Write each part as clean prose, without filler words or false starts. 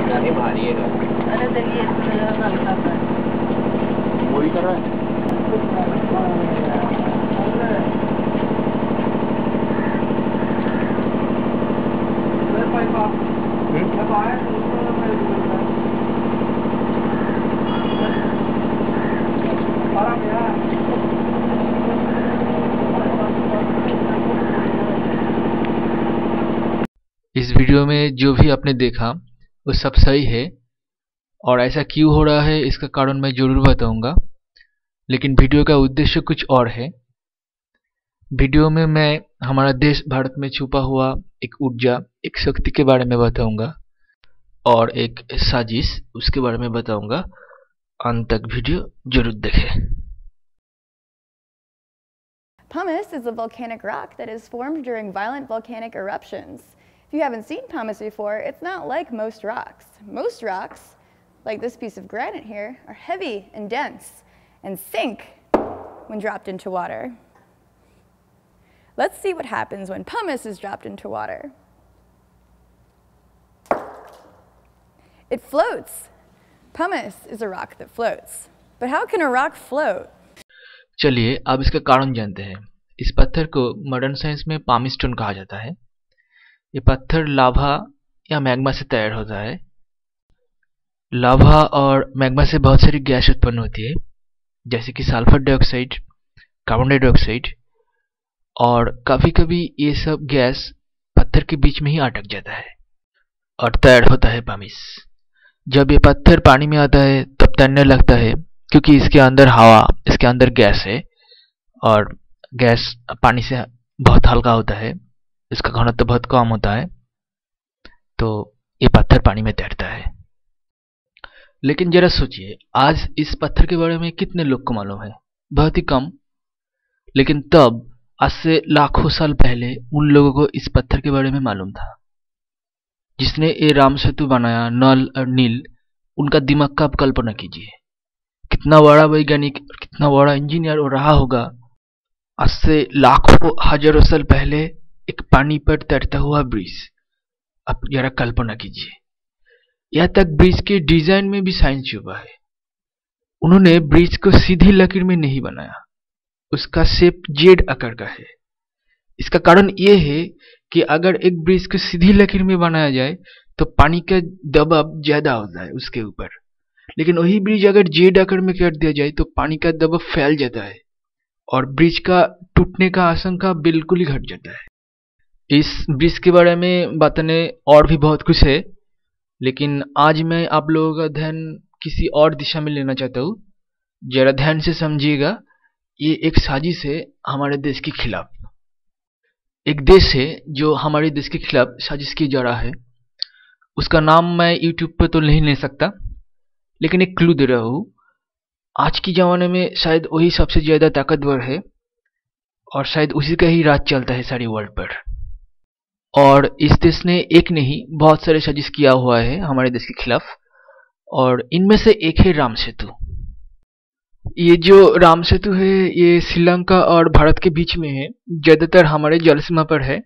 गाड़ी भारी है। अरे देखिए इसमें हल्का सा वही कर रहा है। इस वीडियो में जो भी आपने देखा वो सब सही है, और ऐसा क्यों हो रहा है इसका कारण मैं जरूर बताऊंगा। लेकिन वीडियो का उद्देश्य कुछ और है। वीडियो में मैं हमारा देश भारत में छुपा हुआ एक ऊर्जा, एक शक्ति के बारे में बताऊंगा और एक साजिश उसके बारे में बताऊंगा। अंत तक वीडियो जरूर देखें। Pumice is a volcanic rock that is formed during violent volcanic eruptions. If you haven't seen pumice before, it's not like most rocks. Most rocks, like this piece of granite here, are heavy and dense and sink when dropped into water. Let's see what happens when pumice is dropped into water. It floats. Pumice is a rock that floats. But how can a rock float? चलिए अब इसका कारण जानते हैं। इस पत्थर को modern science में पामी स्टोन कहा जाता है। ये पत्थर लावा या मैग्मा से तैयार होता है। लावा और मैग्मा से बहुत सारी गैस उत्पन्न होती है, जैसे कि सल्फर डाइऑक्साइड, कार्बन डाइऑक्साइड, और कभी कभी ये सब गैस पत्थर के बीच में ही अटक जाता है और तैयार होता है पामिस। जब ये पत्थर पानी में आता है तब तैरने लगता है, क्योंकि इसके अंदर हवा, इसके अंदर गैस है, और गैस पानी से बहुत हल्का होता है, इसका घनत्व बहुत कम होता है, तो ये पत्थर पानी में तैरता है। लेकिन जरा सोचिए, आज इस पत्थर के बारे में कितने लोग को मालूम है? बहुत ही कम। लेकिन तब, आज से लाखों साल पहले, उन लोगों को इस पत्थर के बारे में मालूम था। जिसने ये राम सेतु बनाया, नल और नील, उनका दिमाग का आप कल्पना कीजिए। कितना बड़ा वैज्ञानिक और कितना बड़ा इंजीनियर हो रहा होगा। आज से लाखों हजारों साल पहले एक पानी पर तैरता हुआ ब्रिज, आप जरा कल्पना कीजिए। यहाँ तक ब्रिज के डिजाइन में भी साइंस छुपा है। उन्होंने ब्रिज को सीधी लकीर में नहीं बनाया, उसका शेप जेड आकार का है। इसका कारण यह है कि अगर एक ब्रिज को सीधी लकीर में बनाया जाए तो पानी का दबाव ज्यादा होता है उसके ऊपर। लेकिन वही ब्रिज अगर जेड आकार में कर दिया जाए तो पानी का दबाव फैल जाता है और ब्रिज का टूटने का आशंका बिल्कुल ही घट जाता है। इस ब्रिज के बारे में बताने और भी बहुत कुछ है, लेकिन आज मैं आप लोगों का ध्यान किसी और दिशा में लेना चाहता हूँ। जरा ध्यान से समझिएगा, ये एक साजिश है हमारे देश के खिलाफ। एक देश है जो हमारे देश के खिलाफ साजिश की जा रहा है। उसका नाम मैं यूट्यूब पर तो नहीं ले सकता, लेकिन एक क्लू दे रहा हूँ। आज के ज़माने में शायद वही सबसे ज़्यादा ताकतवर है और शायद उसी का ही राज चलता है सारी वर्ल्ड पर। और इस देश ने एक नहीं, बहुत सारे साजिश किया हुआ है हमारे देश के खिलाफ, और इनमें से एक है राम सेतु। ये जो राम सेतु है ये श्रीलंका और भारत के बीच में है, ज़्यादातर हमारे जल सीमा पर है।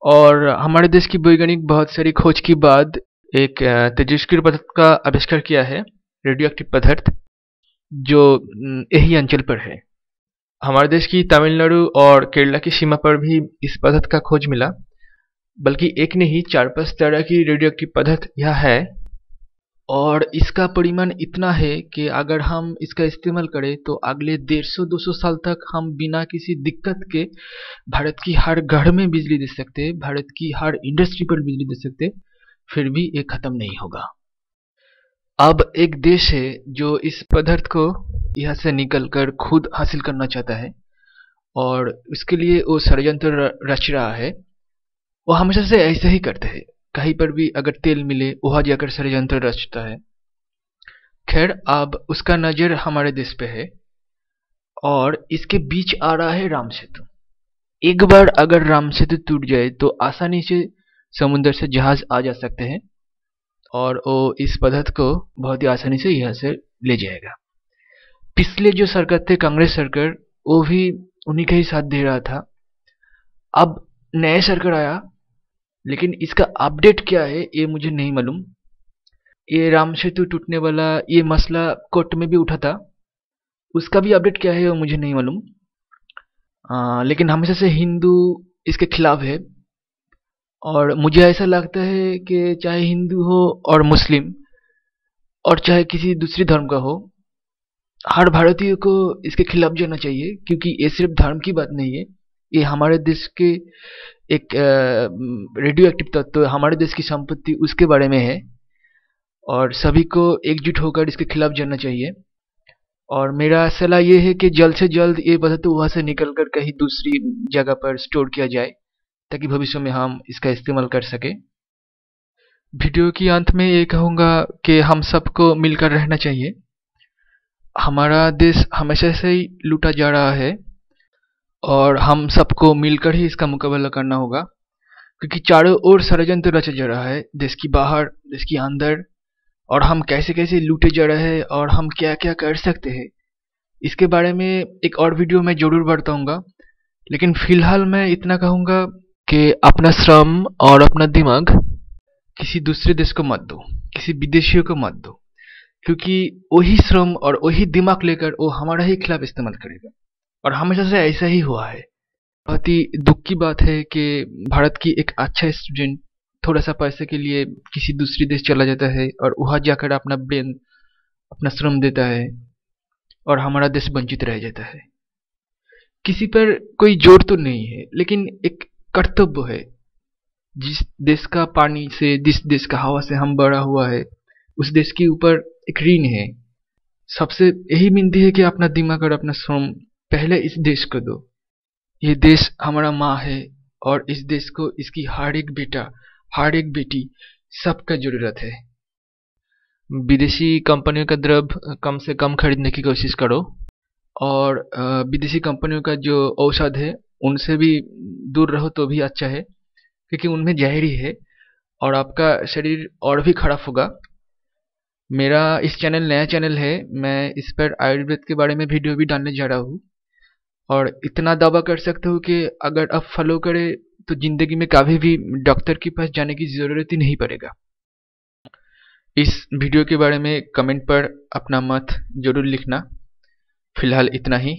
और हमारे देश की वैज्ञानिक बहुत सारी खोज के बाद एक तेजस्क्रिय पदार्थ का आविष्कार किया है, रेडियो एक्टिव पदार्थ, जो यही अंचल पर है। हमारे देश की तमिलनाडु और केरला की सीमा पर भी इस पदार्थ का खोज मिला। बल्कि एक नहीं, 4-5 तरह की रेडियो एक्टिव पदार्थ यह है, और इसका परिमाण इतना है कि अगर हम इसका इस्तेमाल करें तो अगले 150-200 साल तक हम बिना किसी दिक्कत के भारत की हर घर में बिजली दे सकते, भारत की हर इंडस्ट्री पर बिजली दे सकते, फिर भी ये खत्म नहीं होगा। अब एक देश है जो इस पदार्थ को यहाँ से निकलकर खुद हासिल करना चाहता है, और उसके लिए वो षड्यंत्र रच रहा है। वो हमेशा से ऐसा ही करते हैं, कहीं पर भी अगर तेल मिले वहां जाकर षड्यंत्र रचता है। खैर, अब उसका नजर हमारे देश पे है और इसके बीच आ रहा है राम सेतु। एक बार अगर राम सेतु टूट जाए तो आसानी से समुद्र से जहाज आ जा सकते हैं और वो इस पदार्थ को बहुत ही आसानी से यहाँ से ले जाएगा। पिछले जो सरकार थे, कांग्रेस सरकार, वो भी उन्हीं का ही साथ दे रहा था। अब नया सरकार आया, लेकिन इसका अपडेट क्या है ये मुझे नहीं मालूम। ये राम सेतु टूटने वाला ये मसला कोर्ट में भी उठा था, उसका भी अपडेट क्या है वो मुझे नहीं मालूम। लेकिन हमेशा से हिंदू इसके खिलाफ है, और मुझे ऐसा लगता है कि चाहे हिंदू हो और मुस्लिम और चाहे किसी दूसरी धर्म का हो, हर भारतीय को इसके खिलाफ जाना चाहिए, क्योंकि ये सिर्फ धर्म की बात नहीं है, ये हमारे देश के एक रेडियो एक्टिव तत्व, हमारे देश की संपत्ति, उसके बारे में है, और सभी को एकजुट होकर इसके खिलाफ जाना चाहिए। और मेरा सलाह ये है कि जल्द से जल्द ये पदार्थ वहाँ से निकलकर कहीं दूसरी जगह पर स्टोर किया जाए, ताकि भविष्य में हम इसका इस्तेमाल कर सके। वीडियो के अंत में ये कहूँगा कि हम सबको मिलकर रहना चाहिए। हमारा देश हमेशा से ही लूटा जा रहा है, और हम सबको मिलकर ही इसका मुकाबला करना होगा, क्योंकि चारों ओर षड्यंत्र रचा जा रहा है, देश की बाहर, देश के अंदर, और हम कैसे कैसे लूटे जा रहे हैं और हम क्या क्या कर सकते हैं, इसके बारे में एक और वीडियो में जरूर बताऊंगा। लेकिन फिलहाल मैं इतना कहूँगा कि अपना श्रम और अपना दिमाग किसी दूसरे देश को मत दो, किसी विदेशियों को मत दो, क्योंकि वही श्रम और वही दिमाग लेकर वो हमारा ही खिलाफ इस्तेमाल करेगा, और हमेशा से ऐसा ही हुआ है। बहुत ही दुख की बात है कि भारत की एक अच्छा स्टूडेंट थोड़ा सा पैसे के लिए किसी दूसरी देश चला जाता है और वहाँ जाकर अपना ब्रेन, अपना श्रम देता है, और हमारा देश वंचित रह जाता है। किसी पर कोई जोर तो नहीं है, लेकिन एक कर्तव्य है। जिस देश का पानी से, जिस देश का हवा से हम बड़ा हुआ है, उस देश के ऊपर एक ऋण है। सबसे यही विनती है कि अपना दिमाग और अपना श्रम पहले इस देश को दो। ये देश हमारा माँ है, और इस देश को इसकी हर एक बेटा, हर एक बेटी, सबका जरूरत है। विदेशी कंपनियों का द्रव्य कम से कम खरीदने की कोशिश करो, और विदेशी कंपनियों का जो औषध है उनसे भी दूर रहो तो भी अच्छा है, क्योंकि उनमें जहरी है और आपका शरीर और भी खराब होगा। मेरा इस चैनल नया चैनल है, मैं इस पर आयुर्वेद के बारे में वीडियो भी डालने जा रहा हूँ, और इतना दावा कर सकता हूँ कि अगर आप फॉलो करें तो जिंदगी में कभी भी डॉक्टर के पास जाने की जरूरत ही नहीं पड़ेगा। इस वीडियो के बारे में कमेंट पर अपना मत जरूर लिखना। फिलहाल इतना ही।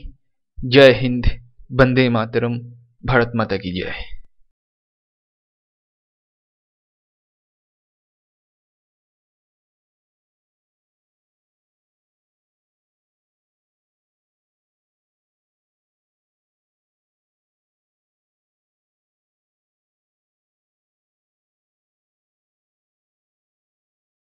जय हिंद, वंदे मातरम, भारत माता की जय।